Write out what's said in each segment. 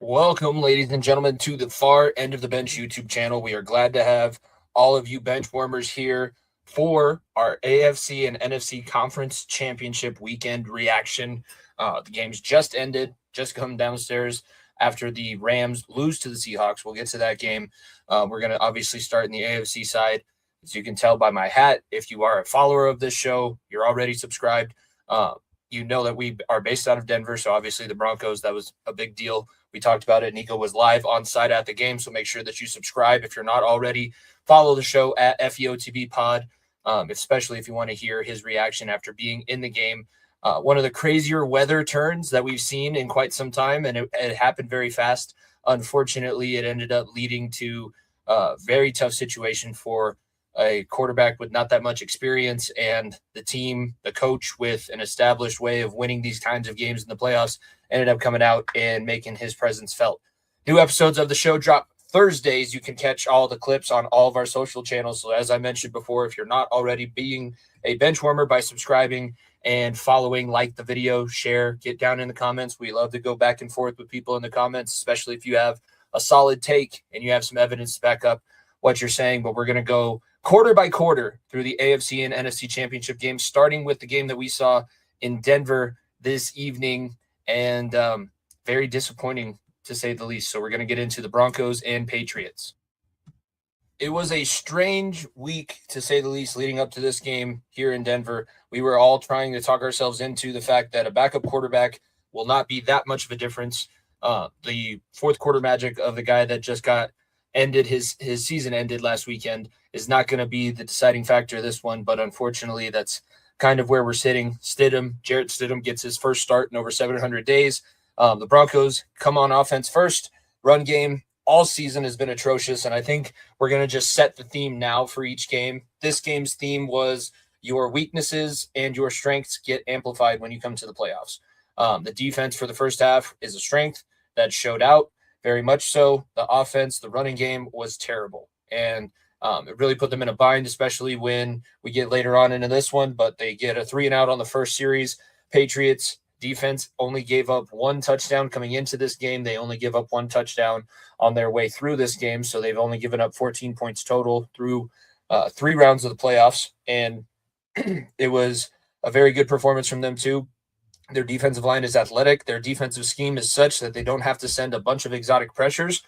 Welcome, ladies and gentlemen, to the Far End of the Bench YouTube channel. We are glad to have all of you bench warmers here for our AFC and NFC Conference Championship weekend reaction. The game's just ended, just come downstairs after the Rams lose to the Seahawks. We'll get to that game. We're going to obviously start in the AFC side. As you can tell by my hat, if you are a follower of this show, you're already subscribed. You know that we are based out of Denver, so obviously the Broncos, that was a big deal. We talked about it. Nico was live on site at the game, so make sure that you subscribe. If you're not already, follow the show at FEOTB Pod, especially if you want to hear his reaction after being in the game. One of the crazier weather turns that we've seen in quite some time, and it happened very fast. Unfortunately, it ended up leading to a very tough situation for a quarterback with not that much experience, and the team, the coach with an established way of winning these kinds of games in the playoffs, ended up coming out and making his presence felt. New episodes of the show drop Thursdays. You can catch all the clips on all of our social channels. So as I mentioned before, if you're not already being a bench warmer by subscribing and following, like the video, share, get down in the comments. We love to go back and forth with people in the comments, especially if you have a solid take and you have some evidence to back up what you're saying. But we're going to go quarter by quarter through the AFC and NFC championship games, starting with the game that we saw in Denver this evening, and very disappointing to say the least. So we're going to get into the Broncos and Patriots. It was a strange week, to say the least, leading up to this game here in Denver. We were all trying to talk ourselves into the fact that a backup quarterback will not be that much of a difference. The fourth quarter magic of the guy that just got ended, his season ended last weekend, is not going to be the deciding factor of this one. But unfortunately, that's kind of where we're sitting. Jarrett Stidham gets his first start in over 700 days. The Broncos come on offense first. Run game all season has been atrocious, and I think we're going to just set the theme now for each game. This game's theme was your weaknesses and your strengths get amplified when you come to the playoffs. The defense for the first half is a strength that showed out very much so. The offense, the running game was terrible, and it really put them in a bind, especially when we get later on into this one. But they get a 3-and-out on the first series. Patriots defense only gave up one touchdown coming into this game. They only give up one touchdown on their way through this game, so they've only given up 14 points total through 3 rounds of the playoffs, and it was a very good performance from them too. Their defensive line is athletic. Their defensive scheme is such that they don't have to send a bunch of exotic pressures.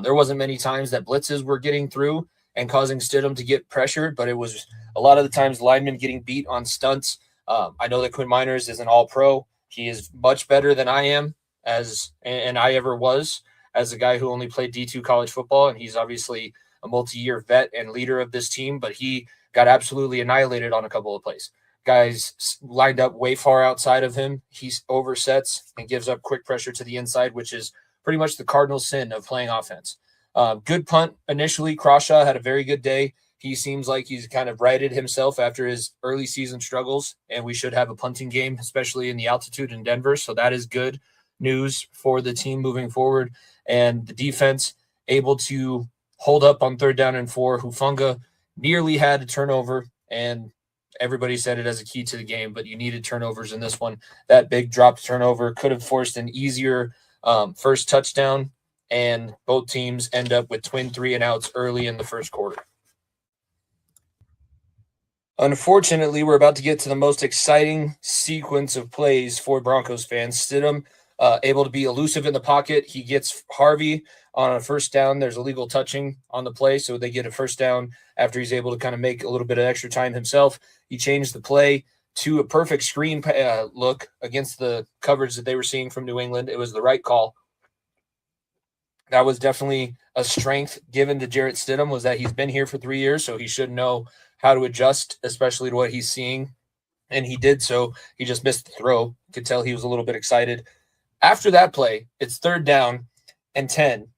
There wasn't many times that blitzes were getting through and causing Stidham to get pressured, but it was a lot of the times linemen getting beat on stunts. I know that Quinn Miners is an all-pro. He is much better than I am, and I ever was, as a guy who only played D2 college football, and he's obviously a multi-year vet and leader of this team, but he got absolutely annihilated on a couple of plays. Guys lined up way far outside of him. He oversets and gives up quick pressure to the inside, which is pretty much the cardinal sin of playing offense. Good punt initially. Crawshaw had a very good day. He seems like he's kind of righted himself after his early season struggles, and we should have a punting game, especially in the altitude in Denver. So that is good news for the team moving forward. And the defense able to hold up on 3rd down and 4. Hufanga nearly had a turnover, and everybody said it as a key to the game, but you needed turnovers in this one. That big dropped turnover could have forced an easier first touchdown, and both teams end up with twin 3-and-outs early in the first quarter. Unfortunately, we're about to get to the most exciting sequence of plays for Broncos fans. Stidham able to be elusive in the pocket. He gets Harvey on a first down. There's illegal touching on the play, so they get a first down after he's able to kind of make a little bit of extra time himself. He changed the play to a perfect screen look against the coverage that they were seeing from New England. It was the right call. That was definitely a strength given to Jarrett Stidham, was that he's been here for 3 years, so he should know how to adjust, especially to what he's seeing. And he did so. He just missed the throw. You could tell he was a little bit excited. After that play, it's 3rd down and 10.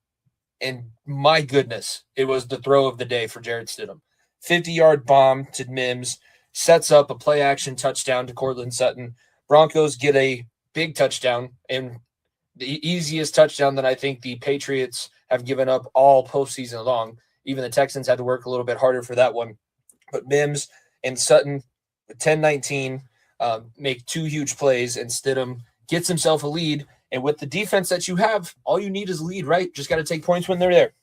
And my goodness, it was the throw of the day for Jarrett Stidham. 50-yard bomb to Mims, sets up a play-action touchdown to Courtland Sutton. Broncos get a big touchdown, and the easiest touchdown that I think the Patriots have given up all postseason long. Even the Texans had to work a little bit harder for that one. But Mims and Sutton, 10-19, make 2 huge plays, and Stidham gets himself a lead And with the defense that you have, all you need is lead, right? Just got to take points when they're there.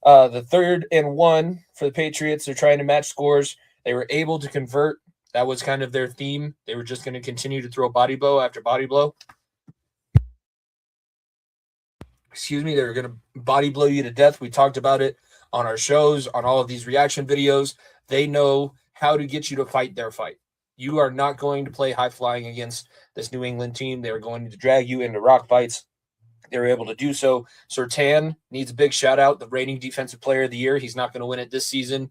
The 3rd and 1 for the Patriots. They're trying to match scores. They were able to convert. That was kind of their theme. They were just going to continue to throw body blow after body blow. They were going to body blow you to death. We talked about it on our shows, on all of these reaction videos. They know how to get you to fight their fight. You are not going to play high flying against this New England team. They're going to drag you into rock fights. They were able to do so. Surtain needs a big shout out, the reigning defensive player of the year. He's not going to win it this season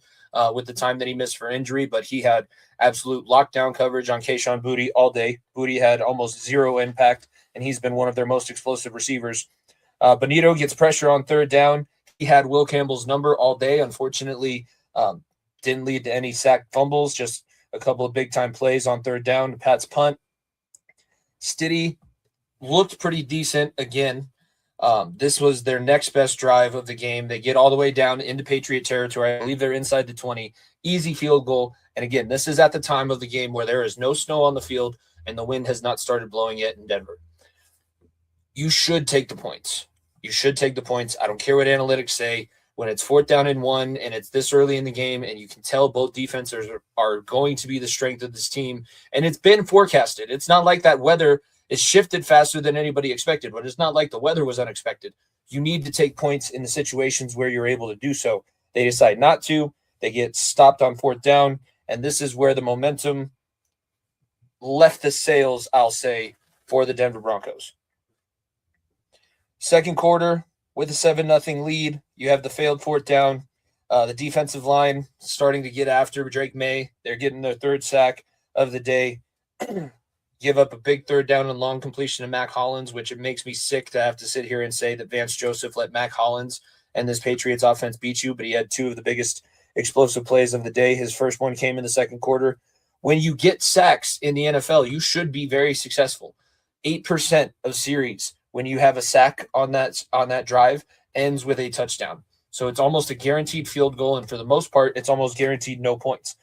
with the time that he missed for injury, but he had absolute lockdown coverage on Kayshon Boutte all day. Boutte had almost zero impact, and he's been one of their most explosive receivers. Bonito gets pressure on 3rd down. He had Will Campbell's number all day. Unfortunately, didn't lead to any sack fumbles, just a couple of big-time plays on 3rd down to Pat's punt. Stiddy looked pretty decent again. This was their next best drive of the game. They get all the way down into Patriot territory. I believe they're inside the 20. Easy field goal. And again, this is at the time of the game where there is no snow on the field and the wind has not started blowing yet in Denver. You should take the points. You should take the points. I don't care what analytics say. When it's 4th down and 1 and it's this early in the game and you can tell both defenses are going to be the strength of this team, and it's been forecasted. It's not like that weather is shifted faster than anybody expected, but it's not like the weather was unexpected. You need to take points in the situations where you're able to do so. They decide not to. They get stopped on 4th down, and this is where the momentum left the sails, I'll say, for the Denver Broncos. 2nd quarter, with a 7-0 lead, you have the failed 4th down. The defensive line starting to get after Drake May. They're getting their 3rd sack of the day. Give up a big 3rd down and long completion to Mac Hollins, which it makes me sick to have to sit here and say that Vance Joseph let Mac Hollins and this Patriots offense beat you, but he had 2 of the biggest explosive plays of the day. His first one came in the 2nd quarter. When you get sacks in the NFL, you should be very successful. 8% of series when you have a sack on that drive ends with a touchdown. So it's almost a guaranteed field goal, and for the most part, it's almost guaranteed no points.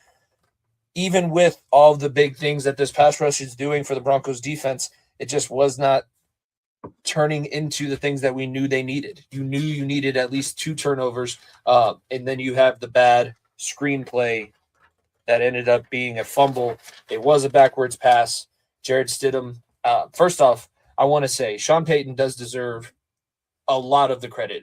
Even with all the big things that this pass rush is doing for the Broncos defense, it just was not turning into the things that we knew they needed. You knew you needed at least 2 turnovers, and then you have the bad screenplay that ended up being a fumble. It was a backwards pass. Jarrett Stidham, first off, I want to say Sean Payton does deserve a lot of the credit.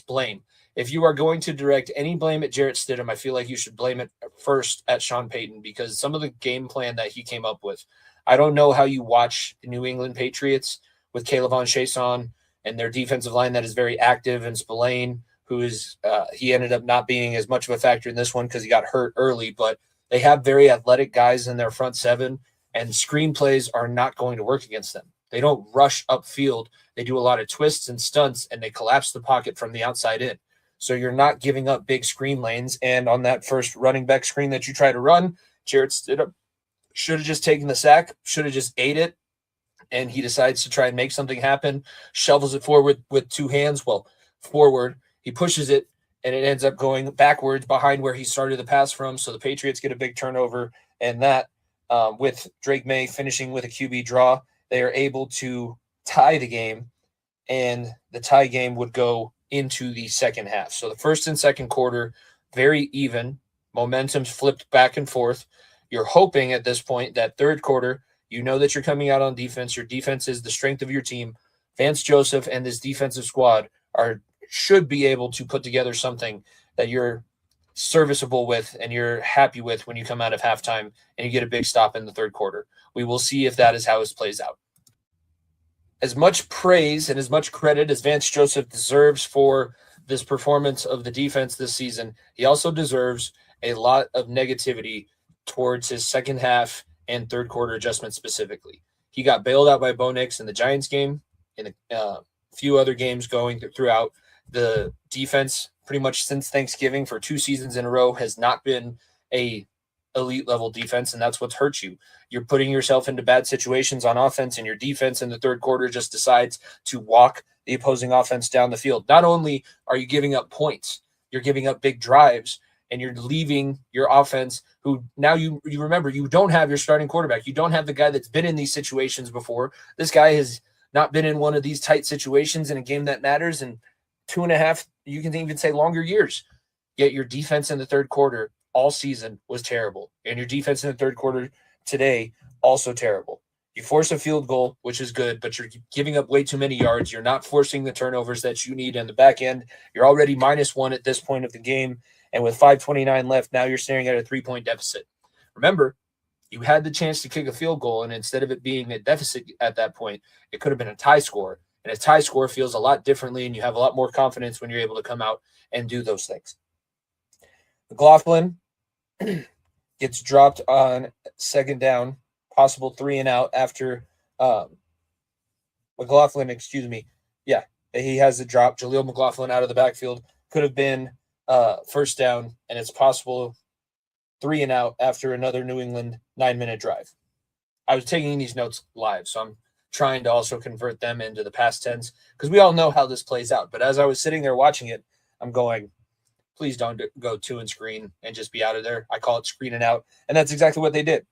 Blame. If you are going to direct any blame at Jarrett Stidham, I feel like you should blame it first at Sean Payton, because some of the game plan that he came up with, I don't know how you watch the New England Patriots with Kayvon Chaisson and their defensive line that is very active, and Spillane, who is he ended up not being as much of a factor in this one because he got hurt early, but they have very athletic guys in their front 7, and screenplays are not going to work against them. They don't rush upfield. They do a lot of twists and stunts, and they collapse the pocket from the outside in. So you're not giving up big screen lanes. And on that first running back screen that you try to run, Jarrett Stidham should have just taken the sack, should have just ate it, and he decides to try and make something happen, shovels it forward with 2 hands. Well, forward, he pushes it, and it ends up going backwards behind where he started the pass from. So the Patriots get a big turnover, and that with Drake May finishing with a QB draw, they are able to tie the game, and the tie game would go into the second half. So the first and second quarter, very even. Momentum's flipped back and forth. You're hoping at this point that 3rd quarter, you know that you're coming out on defense. Your defense is the strength of your team. Vance Joseph and this defensive squad should be able to put together something that you're serviceable with and you're happy with when you come out of halftime and you get a big stop in the 3rd quarter. We will see if that is how it plays out. As much praise and as much credit as Vance Joseph deserves for this performance of the defense this season, he also deserves a lot of negativity towards his second half and 3rd quarter adjustments specifically. He got bailed out by Bo Nix in the Giants game, in a few other games going throughout. The defense pretty much since Thanksgiving for 2 seasons in a row has not been a elite level defense, and that's what's hurt you. You're putting yourself into bad situations on offense, and your defense in the 3rd quarter just decides to walk the opposing offense down the field. Not only are you giving up points, you're giving up big drives. and you're leaving your offense, who now you remember, you don't have your starting quarterback. You don't have the guy that's been in these situations before. This guy has not been in one of these tight situations in a game that matters in 2.5, you can even say longer years. Yet your defense in the third quarter all season was terrible. And your defense in the third quarter today, also terrible. You force a field goal, which is good, but you're giving up way too many yards. You're not forcing the turnovers that you need on the back end. You're already -1 at this point of the game. And with 5:29 left, now you're staring at a 3-point deficit. Remember, you had the chance to kick a field goal, and instead of it being a deficit at that point, it could have been a tie score. And a tie score feels a lot differently, and you have a lot more confidence when you're able to come out and do those things. McLaughlin gets dropped on second down, possible 3 and out after McLaughlin, Yeah, he has the drop. Jaleel McLaughlin out of the backfield. Could have been first down, and it's possible 3 and out after another New England 9-minute drive. I was taking these notes live, so I'm trying to also convert them into the past tense because we all know how this plays out. But as I was sitting there watching it, I'm going, please don't go 2 and screen and just be out of there. I call it screen and out, and that's exactly what they did.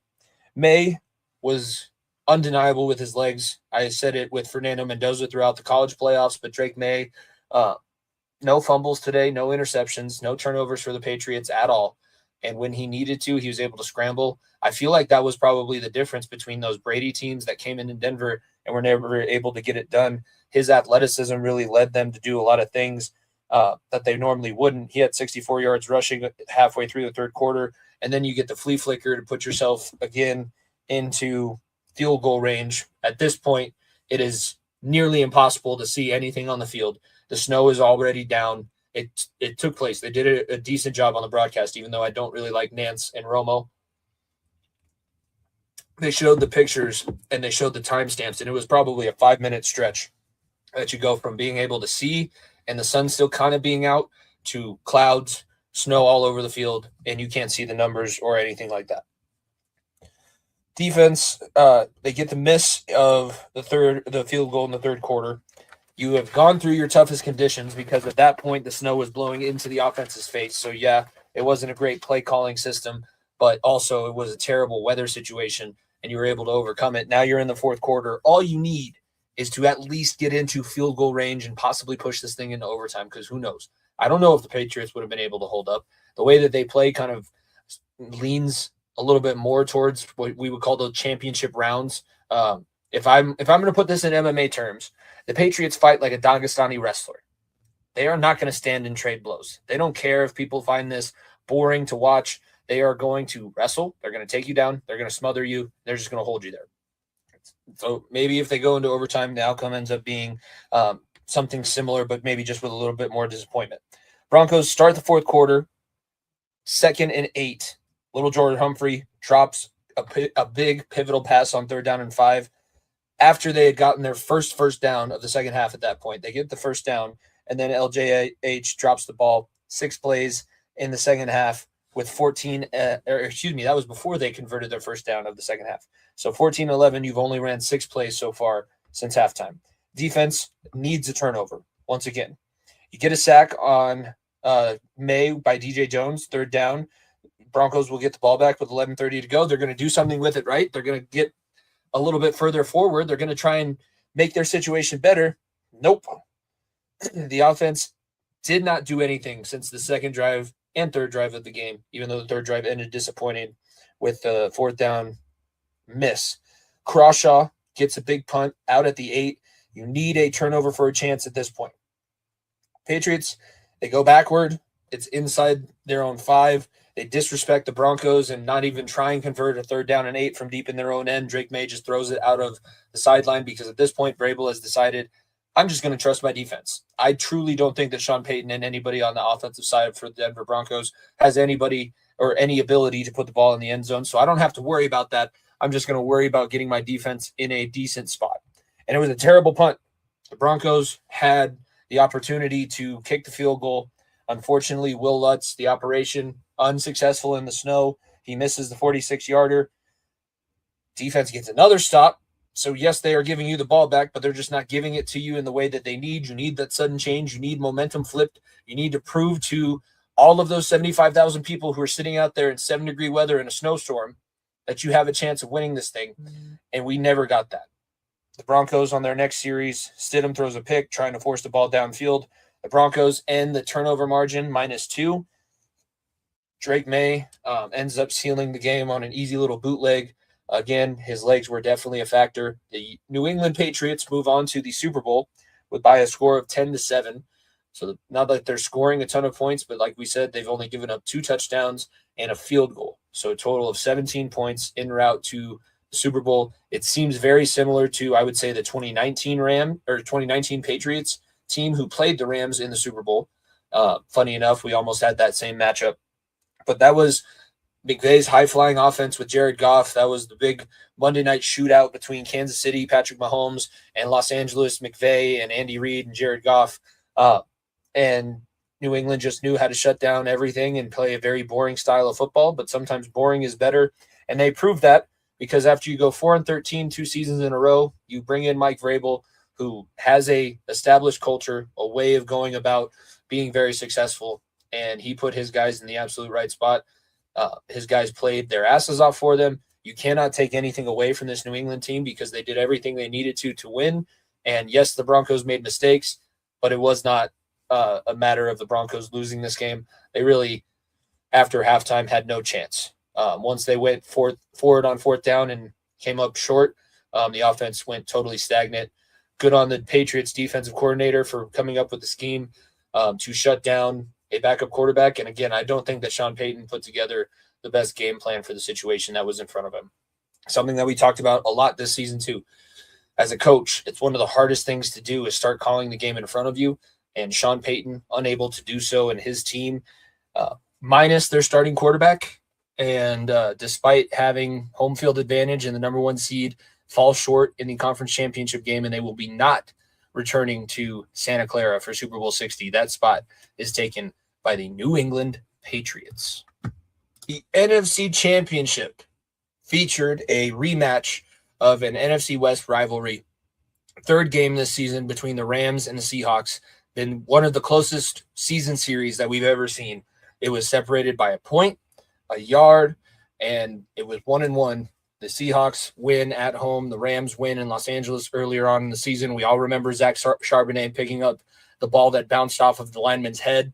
May was undeniable with his legs. I said it with Fernando Mendoza throughout the college playoffs, but Drake May, no fumbles today, no interceptions, no turnovers for the Patriots at all. And when he needed to, he was able to scramble. I feel like that was probably the difference between those Brady teams that came in Denver and were never able to get it done. His athleticism really led them to do a lot of things that they normally wouldn't. He had 64 yards rushing halfway through the third quarter, and then you get the flea flicker to put yourself again into field goal range. At this point, it is nearly impossible to see anything on the field. The snow is already down. It took place. They did a decent job on the broadcast, even though I don't really like Nance and Romo. They showed the pictures and they showed the timestamps, and it was probably a 5-minute stretch that you go from being able to see and the sun still kind of being out to clouds, snow all over the field, and you can't see the numbers or anything like that. Defense, they get the miss of the field goal in the third quarter. You have gone through your toughest conditions because at that point the snow was blowing into the offense's face. So, yeah, it wasn't a great play calling system, but also it was a terrible weather situation, and you were able to overcome it. Now you're in the fourth quarter. All you need is to at least get into field goal range and possibly push this thing into overtime, because who knows? I don't know if the Patriots would have been able to hold up. The way that they play kind of leans a little bit more towards what we would call the championship rounds. If I'm going to put this in MMA terms, the Patriots fight like a Dagestani wrestler. They are not going to stand and trade blows. They don't care if people find this boring to watch. They are going to wrestle. They're going to take you down. They're going to smother you. They're just going to hold you there. So maybe if they go into overtime, the outcome ends up being something similar, but maybe just with a little bit more disappointment. Broncos start the fourth quarter, 2nd and 8. Little Jordan Humphrey drops a big pivotal pass on 3rd down and 5. After they had gotten their first down of the second half at that point, they get the first down, and then LJH drops the ball 6 plays in the second half with 14 that was before they converted their first down of the second half. So 14-11, you've only ran 6 plays so far since halftime. Defense needs a turnover once again. You get a sack on May by DJ Jones, 3rd down. Broncos will get the ball back with 11:30 to go. They're going to do something with it, right? They're going to get a little bit further forward. They're going to try and make their situation better. Nope. The offense did not do anything since the second drive and third drive of the game, even though the third drive ended disappointing with the 4th down miss. Crawshaw gets a big punt out at the 8. You need a turnover for a chance at this point. Patriots, they go backward. It's inside their own 5. They disrespect the Broncos and not even try and convert a 3rd down and 8 from deep in their own end. Drake May just throws it out of the sideline because at this point, Vrabel has decided, I'm just going to trust my defense. I truly don't think that Sean Payton and anybody on the offensive side for the Denver Broncos has anybody or any ability to put the ball in the end zone. So I don't have to worry about that. I'm just going to worry about getting my defense in a decent spot. And it was a terrible punt. The Broncos had the opportunity to kick the field goal. Unfortunately, Will Lutz, the operation, unsuccessful in the snow. He misses the 46-yarder. Defense gets another stop. So, yes, they are giving you the ball back, but they're just not giving it to you in the way that they need. You need that sudden change. You need momentum flipped. You need to prove to all of those 75,000 people who are sitting out there in 7-degree weather in a snowstorm, that you have a chance of winning this thing. And we never got that. The Broncos on their next series, Stidham throws a pick trying to force the ball downfield. The Broncos end the turnover margin -2. Drake May ends up sealing the game on an easy little bootleg. Again, his legs were definitely a factor. The New England Patriots move on to the Super Bowl by a score of 10-7. So not that they're scoring a ton of points, but like we said, they've only given up 2 touchdowns and a field goal. So a total of 17 points en route to the Super Bowl. It seems very similar to, I would say, the 2019 Patriots team who played the Rams in the Super Bowl. Funny enough, we almost had that same matchup. But that was McVay's high-flying offense with Jared Goff. That was the big Monday night shootout between Kansas City, Patrick Mahomes, and Los Angeles, McVay and Andy Reid and Jared Goff. And New England just knew how to shut down everything and play a very boring style of football, but sometimes boring is better. And they proved that because after you go 4-13 2 seasons in a row, you bring in Mike Vrabel, who has a established culture, a way of going about being very successful, and he put his guys in the absolute right spot. His guys played their asses off for them. You cannot take anything away from this New England team because they did everything they needed to win. And yes, the Broncos made mistakes, but it was not a matter of the Broncos losing this game. They really, after halftime, had no chance. Once they went forward on 4th down and came up short, the offense went totally stagnant. Good on the Patriots defensive coordinator for coming up with the scheme to shut down a backup quarterback. And again, I don't think that Sean Payton put together the best game plan for the situation that was in front of him. Something that we talked about a lot this season too. As a coach, it's one of the hardest things to do is start calling the game in front of you. And Sean Payton unable to do so, and his team minus their starting quarterback. And despite having home field advantage and the number 1 seed, fall short in the conference championship game, and they will be not returning to Santa Clara for Super Bowl 60. That spot is taken by the New England Patriots. The NFC Championship featured a rematch of an NFC West rivalry. 3rd game this season between the Rams and the Seahawks. Been one of the closest season series that we've ever seen. It was separated by a point, a yard, and it was 1-1. The Seahawks win at home. The Rams win in Los Angeles earlier on in the season. We all remember Zach Charbonnet picking up the ball that bounced off of the lineman's head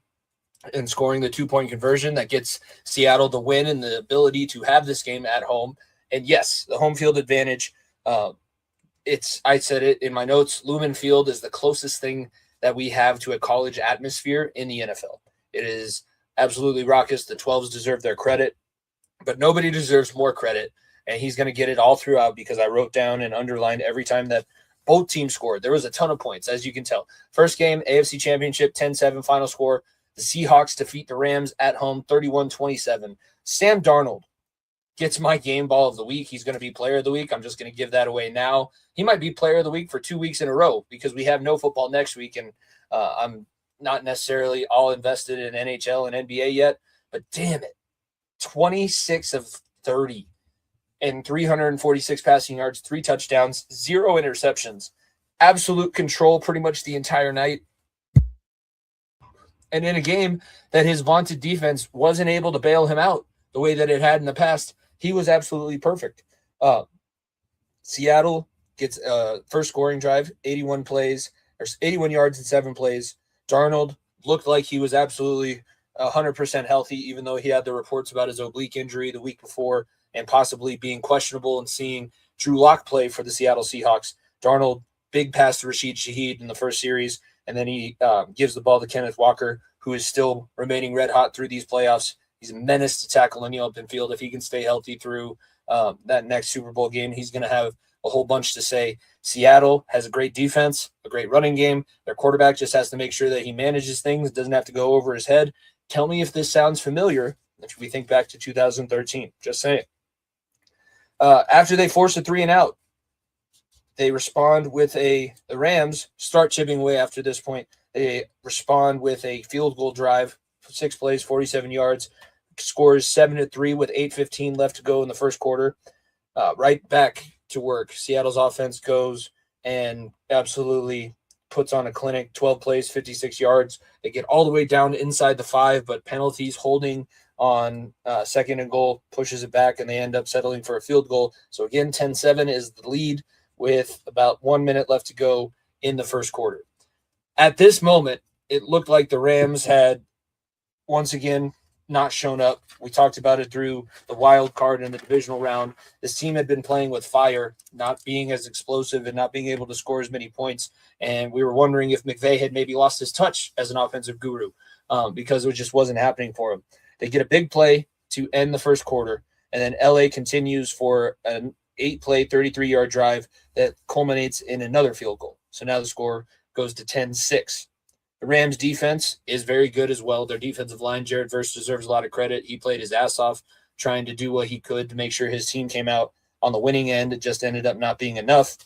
and scoring the 2-point conversion that gets Seattle the win and the ability to have this game at home. And yes, the home field advantage. I said it in my notes. Lumen Field is the closest thing that we have to a college atmosphere in the NFL. It is absolutely raucous. The 12s deserve their credit, but nobody deserves more credit. And he's going to get it all throughout because I wrote down and underlined every time that both teams scored. There was a ton of points, as you can tell. First game, AFC Championship, 10-7 final score. The Seahawks defeat the Rams at home, 31-27. Sam Darnold gets my game ball of the week. He's going to be player of the week. I'm just going to give that away now. He might be player of the week for 2 weeks in a row because we have no football next week, and I'm not necessarily all invested in NHL and NBA yet, but damn it, 26 of 30 and 346 passing yards, 3 touchdowns, 0 interceptions, absolute control pretty much the entire night. And in a game that his vaunted defense wasn't able to bail him out the way that it had in the past, he was absolutely perfect. Seattle gets first scoring drive, 81 yards in 7 plays. Darnold looked like he was absolutely 100% healthy, even though he had the reports about his oblique injury the week before and possibly being questionable, and seeing Drew Lock play for the Seattle Seahawks. Darnold, big pass to Rashid Shaheed in the first series, and then he gives the ball to Kenneth Walker, who is still remaining red hot through these playoffs. He's a menace to tackle in the open field. If he can stay healthy through that next Super Bowl game, he's going to have a whole bunch to say. Seattle has a great defense, a great running game. Their quarterback just has to make sure that he manages things, doesn't have to go over his head. Tell me if this sounds familiar if we think back to 2013. Just saying. After they force a 3-and-out, they respond with the Rams start chipping away after this point. They respond with a field goal drive, 6 plays, 47 yards, scores 7-3 with 8:15 left to go in the first quarter. Right back to work. Seattle's offense goes and absolutely puts on a clinic, 12 plays, 56 yards. They get all the way down inside the 5, but penalties, holding on second and goal, pushes it back, and they end up settling for a field goal. So again, 10-7 is the lead with about 1 minute left to go in the first quarter. At this moment, it looked like the Rams had once again not shown up. We talked about it through the wild card and the divisional round. This team had been playing with fire, not being as explosive and not being able to score as many points. And we were wondering if McVay had maybe lost his touch as an offensive guru because it just wasn't happening for him. They get a big play to end the first quarter, and then LA continues for an 8-play, 33-yard drive that culminates in another field goal. So now the score goes to 10-6. The Rams defense is very good as well. Their defensive line, Jared Verse, deserves a lot of credit. He played his ass off trying to do what he could to make sure his team came out on the winning end. It just ended up not being enough.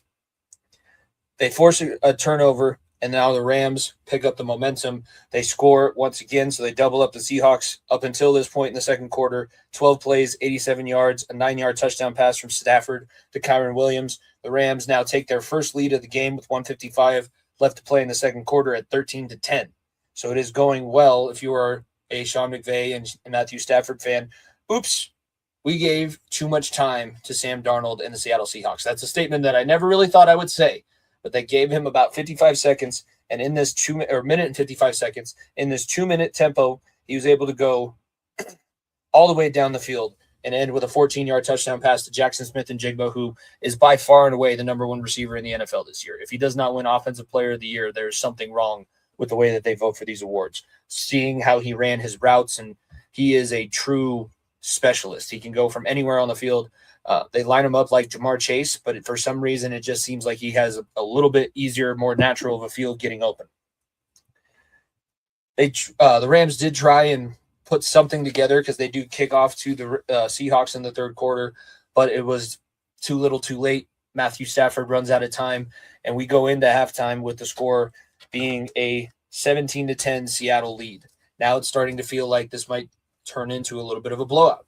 They force a turnover, and now the Rams pick up the momentum. They score once again, so they double up the Seahawks up until this point in the second quarter. 12 plays, 87 yards, a 9-yard touchdown pass from Stafford to Kyren Williams. The Rams now take their first lead of the game with 1:55 left to play in the second quarter at 13-10. So it is going well if you are a Sean McVay and Matthew Stafford fan. Oops, we gave too much time to Sam Darnold and the Seattle Seahawks. That's a statement that I never really thought I would say, but they gave him about 55 seconds, and in this minute and 55 seconds, in this 2-minute tempo, he was able to go all the way down the field and end with a 14-yard touchdown pass to Jackson Smith-Njigba, who is by far and away the number one receiver in the NFL this year. If he does not win Offensive Player of the Year, there's something wrong with the way that they vote for these awards. Seeing how he ran his routes, and he is a true specialist. He can go from anywhere on the field. They line him up like Jamar Chase, but for some reason it just seems like he has a little bit easier, more natural of a field getting open. The Rams did try and put something together because they do kick off to the Seahawks in the third quarter, but it was too little too late. Matthew Stafford runs out of time, and we go into halftime with the score being a 17-10 Seattle lead. Now it's starting to feel like this might turn into a little bit of a blowout.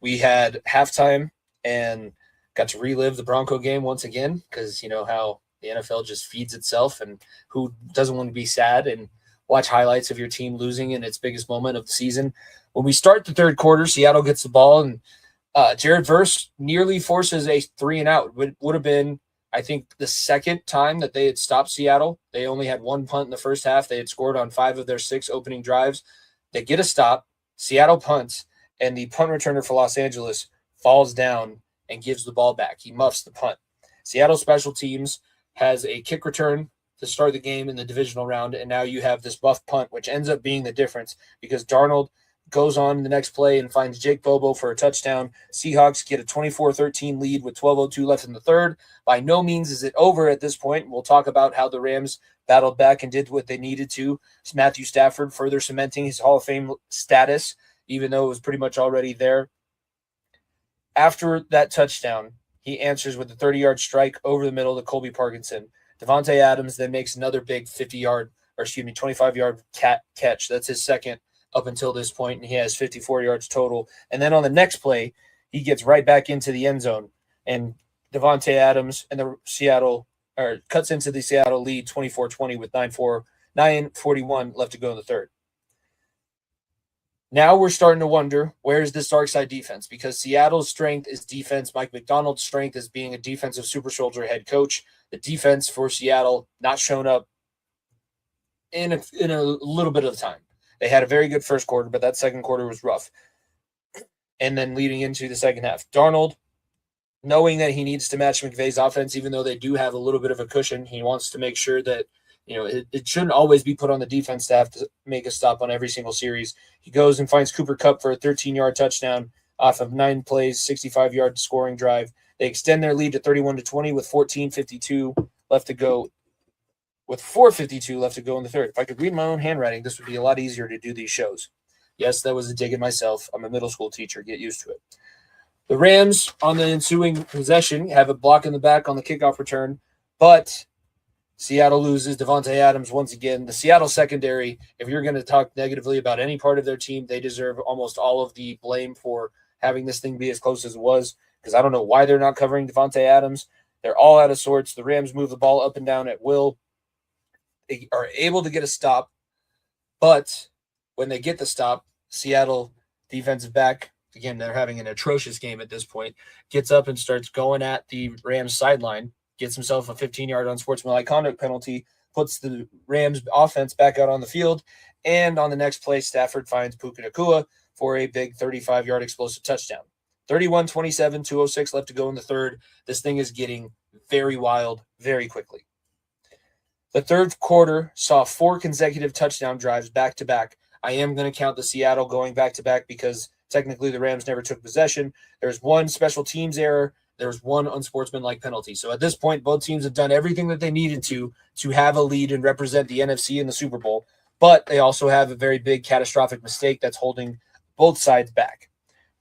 We had halftime and got to relive the Bronco game once again because you know how the NFL just feeds itself, and who doesn't want to be sad and watch highlights of your team losing in its biggest moment of the season. When we start the third quarter, Seattle gets the ball, and Jared Verse nearly forces a 3-and-out. Would have been, I think, the second time that they had stopped Seattle. They only had one punt in the first half. They had scored on 5 of their 6 opening drives. They get a stop. Seattle punts, and the punt returner for Los Angeles falls down and gives the ball back. He muffs the punt. Seattle special teams has a kick return to start the game in the divisional round, and now you have this buff punt, which ends up being the difference because Darnold goes on the next play and finds Jake Bobo for a touchdown. Seahawks get a 24-13 lead with 12:02 left in the third. By no means is it over at this point. We'll talk about how the Rams battled back and did what they needed to. It's Matthew Stafford further cementing his Hall of Fame status, even though it was pretty much already there. After that touchdown, he answers with a 30-yard strike over the middle to Colby Parkinson. Devontae Adams then makes another big 25-yard catch. That's his second up until this point, and he has 54 yards total. And then on the next play, he gets right back into the end zone, and Devontae Adams and cuts into the Seattle lead 24-20 with 9:41 left to go in the third. Now we're starting to wonder, where's this dark side defense? Because Seattle's strength is defense. Mike McDonald's strength is being a defensive super soldier head coach. The defense for Seattle not shown up in a little bit of time. They had a very good first quarter, but that second quarter was rough. And then leading into the second half, Darnold, knowing that he needs to match McVay's offense, even though they do have a little bit of a cushion, he wants to make sure that it shouldn't always be put on the defense to have to make a stop on every single series. He goes and finds Cooper Kupp for a 13-yard touchdown off of 9 plays, 65-yard scoring drive. They extend their lead to 31-20 with 4:52 left to go. With 4:52 left to go in the third. If I could read my own handwriting, this would be a lot easier to do these shows. Yes, that was a dig at myself. I'm a middle school teacher. Get used to it. The Rams, on the ensuing possession, have a block in the back on the kickoff return, but Seattle loses. Devontae Adams once again. The Seattle secondary, if you're going to talk negatively about any part of their team, they deserve almost all of the blame for having this thing be as close as it was, because I don't know why they're not covering Devontae Adams. They're all out of sorts. The Rams move the ball up and down at will. They are able to get a stop, but when they get the stop, Seattle defensive back, again, they're having an atrocious game at this point, gets up and starts going at the Rams sideline, gets himself a 15-yard unsportsmanlike conduct penalty, puts the Rams offense back out on the field, and on the next play, Stafford finds Puka Nacua for a big 35-yard explosive touchdown. 31-27, 2:06 left to go in the third. This thing is getting very wild very quickly. The third quarter saw 4 consecutive touchdown drives back-to-back. I am going to count the Seattle going back-to-back because technically the Rams never took possession. There's one special teams error. There's one unsportsmanlike penalty. So at this point, both teams have done everything that they needed to have a lead and represent the NFC in the Super Bowl. But they also have a very big catastrophic mistake that's holding both sides back.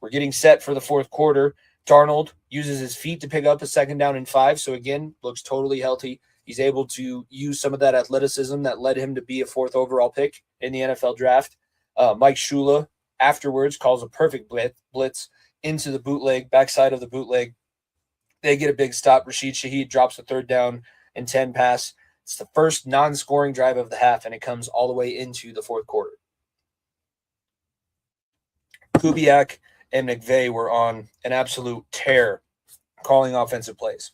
We're getting set for the fourth quarter. Darnold uses his feet to pick up a 2nd down and 5. So again, looks totally healthy. He's able to use some of that athleticism that led him to be a 4th overall pick in the NFL draft. Mike Shula afterwards calls a perfect blitz into the bootleg, backside of the bootleg. They get a big stop. Rashid Shaheed drops a 3rd down and 10 pass. It's the first non-scoring drive of the half, and it comes all the way into the fourth quarter. Kubiak and McVay were on an absolute tear calling offensive plays.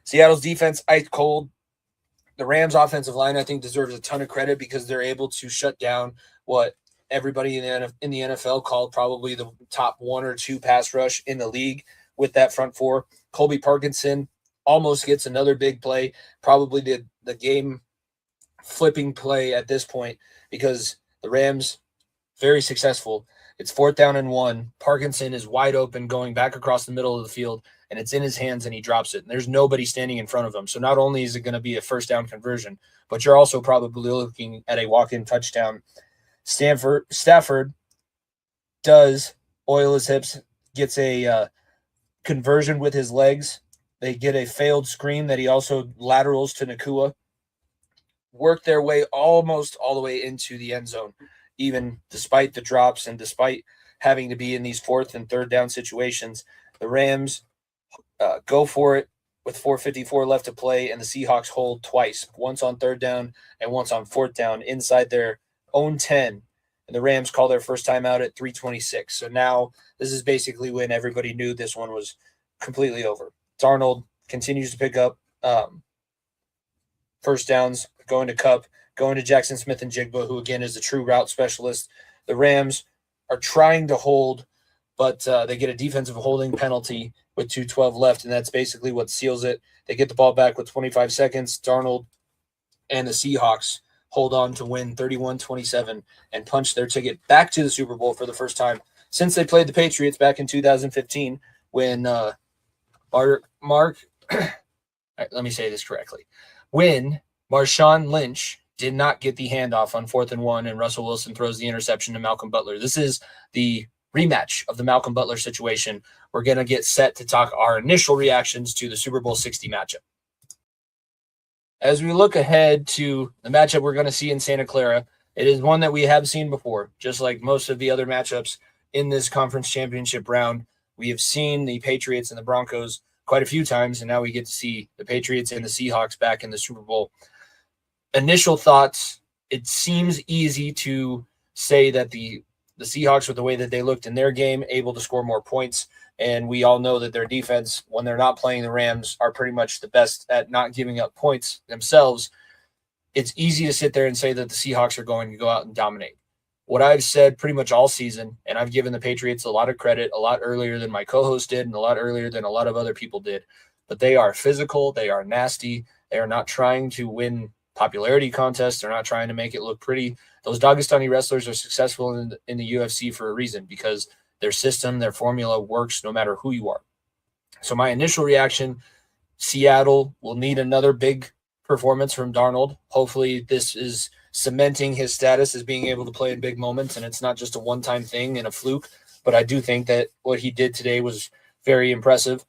Seattle's defense, ice cold. The Rams' offensive line, I think, deserves a ton of credit because they're able to shut down what everybody in the NFL called probably the top 1 or 2 pass rush in the league with that front four. Colby Parkinson almost gets another big play, probably the game-flipping play at this point because the Rams, very successful. It's 4th down and 1. Parkinson is wide open going back across the middle of the field, and it's in his hands, and he drops it. And there's nobody standing in front of him. So not only is it going to be a 1st down conversion, but you're also probably looking at a walk-in touchdown. Stafford does oil his hips, gets a conversion with his legs. They get a failed screen that he also laterals to Nacua. Work their way almost all the way into the end zone, even despite the drops and despite having to be in these 4th and 3rd down situations. The Rams go for it with 4:54 left to play, and the Seahawks hold twice, once on 3rd down and once on 4th down inside their own 10. And the Rams call their first time out at 3:26. So now this is basically when everybody knew this one was completely over. Darnold continues to pick up first downs, going to Kupp, going to Jackson Smith and Jigba, who again is a true route specialist. The Rams are trying to hold, but they get a defensive holding penalty with 2:12 left, and that's basically what seals it. They get the ball back with 25 seconds. Darnold and the Seahawks hold on to win 31-27 and punch their ticket back to the Super Bowl for the first time since they played the Patriots back in 2015 when let me say this correctly. When Marshawn Lynch did not get the handoff on 4th and 1 and Russell Wilson throws the interception to Malcolm Butler. This is the rematch of the Malcolm Butler situation. We're going to get set to talk our initial reactions to the Super Bowl 60 matchup. As we look ahead to the matchup we're going to see in Santa Clara, it is one that we have seen before, just like most of the other matchups in this conference championship round. We have seen the Patriots and the Broncos quite a few times, and now we get to see the Patriots and the Seahawks back in the Super Bowl. Initial thoughts, it seems easy to say that the Seahawks, with the way that they looked in their game, able to score more points. And we all know that their defense, when they're not playing the Rams, are pretty much the best at not giving up points themselves. It's easy to sit there and say that the Seahawks are going to go out and dominate. What I've said pretty much all season, and I've given the Patriots a lot of credit, a lot earlier than my co-host did and a lot earlier than a lot of other people did, but they are physical, they are nasty, they are not trying to win popularity contests, they're not trying to make it look pretty. Those Dagestani wrestlers are successful in the UFC for a reason, because their system, their formula works no matter who you are. So my initial reaction, Seattle will need another big performance from Darnold. Hopefully this is cementing his status as being able to play in big moments, and it's not just a one-time thing and a fluke. But I do think that what he did today was very impressive.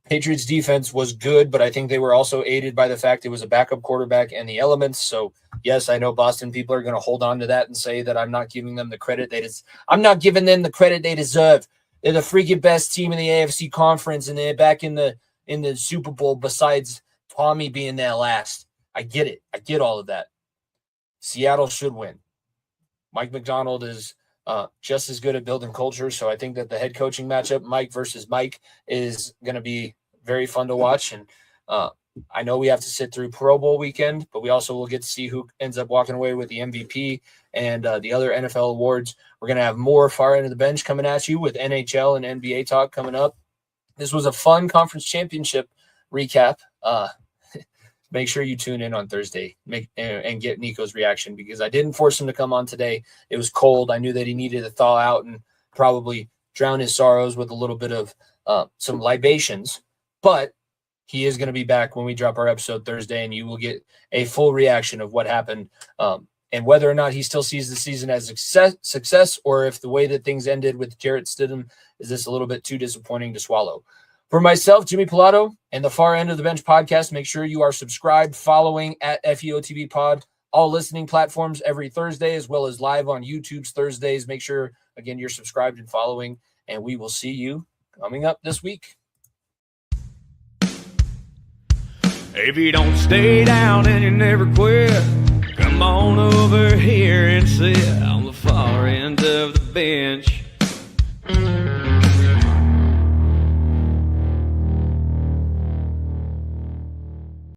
Patriots defense was good, but I think they were also aided by the fact it was a backup quarterback and the elements. So yes, I know Boston people are going to hold on to that and say that I'm not giving them the credit I'm not giving them the credit they deserve. They're the freaking best team in the AFC conference, and they're back in the Super Bowl besides Tommy being there last. I get it. I get all of that. Seattle should win. Mike McDonald is just as good at building culture. So I think that the head coaching matchup, Mike versus Mike, is going to be very fun to watch. And I know we have to sit through Pro Bowl weekend, but we also will get to see who ends up walking away with the MVP and the other NFL awards. We're going to have more far end of the bench coming at you with NHL and NBA talk coming up. This was a fun conference championship recap. Make sure you tune in on Thursday and get Nico's reaction, because I didn't force him to come on today. It was cold. I knew that he needed to thaw out and probably drown his sorrows with a little bit of some libations. But he is going to be back when we drop our episode Thursday, and you will get a full reaction of what happened and whether or not he still sees the season as success, or if the way that things ended with Jarrett Stidham is this a little bit too disappointing to swallow. For myself, Jimmy Pilato, and the Far End of the Bench podcast, make sure you are subscribed, following at FEOTB Pod, all listening platforms every Thursday, as well as live on YouTube's Thursdays. Make sure, again, you're subscribed and following, and we will see you coming up this week. If you don't stay down and you never quit,